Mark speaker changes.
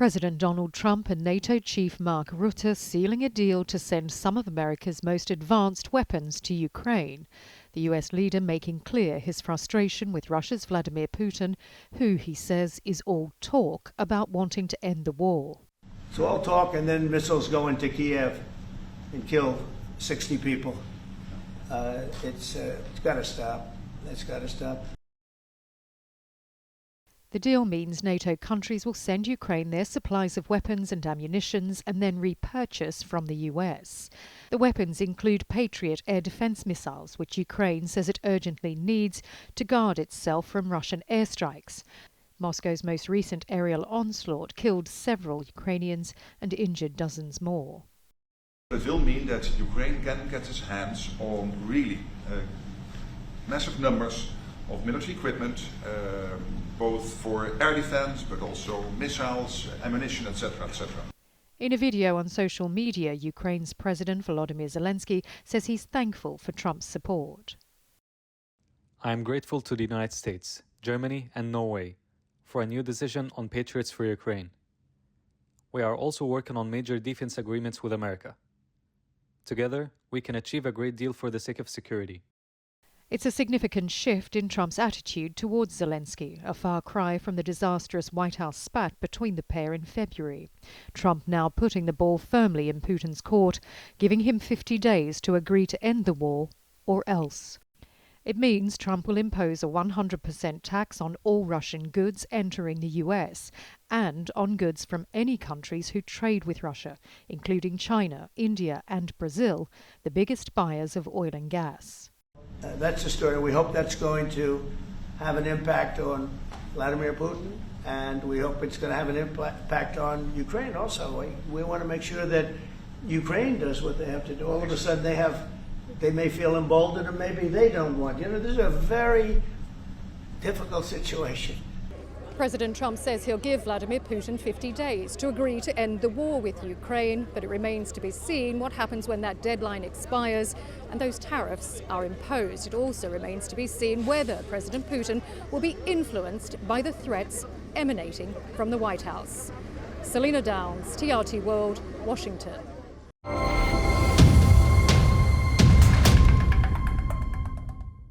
Speaker 1: President Donald Trump and NATO chief Mark Rutte sealing a deal to send some of America's most advanced weapons to Ukraine. The US leader making clear his frustration with Russia's Vladimir Putin, who, he says, is all talk about wanting to end the war.
Speaker 2: It's all talk, and then missiles go into Kiev and kill 60 people. It's got to stop. It's got to stop.
Speaker 1: The deal means NATO countries will send Ukraine their supplies of weapons and ammunitions and then repurchase from the US. The weapons include Patriot air defense missiles, which Ukraine says it urgently needs to guard itself from Russian airstrikes. Moscow's most recent aerial onslaught killed several Ukrainians and injured dozens more.
Speaker 3: It will mean that Ukraine can get its hands on really massive numbers of military equipment, both for air defense, but also missiles, ammunition, etc., etc.
Speaker 1: In a video on social media, Ukraine's President Volodymyr Zelensky says he's thankful for Trump's support.
Speaker 4: I am grateful to the United States, Germany and Norway for a new decision on Patriots for Ukraine. We are also working on major defense agreements with America. Together, we can achieve a great deal for the sake of security.
Speaker 1: It's a significant shift in Trump's attitude towards Zelensky, a far cry from the disastrous White House spat between the pair in February. Trump now putting the ball firmly in Putin's court, giving him 50 days to agree to end the war, or else. It means Trump will impose a 100% tax on all Russian goods entering the US and on goods from any countries who trade with Russia, including China, India and Brazil, the biggest buyers of oil and gas.
Speaker 2: That's the story. We hope that's going to have an impact on Vladimir Putin, and we hope it's going to have an impact on Ukraine also. We want to make sure that Ukraine does what they have to do. All of a sudden they may feel emboldened, or maybe they don't want. This is a very difficult situation.
Speaker 5: President Trump says he'll give Vladimir Putin 50 days to agree to end the war with Ukraine, but it remains to be seen what happens when that deadline expires and those tariffs are imposed. It also remains to be seen whether President Putin will be influenced by the threats emanating from the White House. Selena Downs, TRT World, Washington.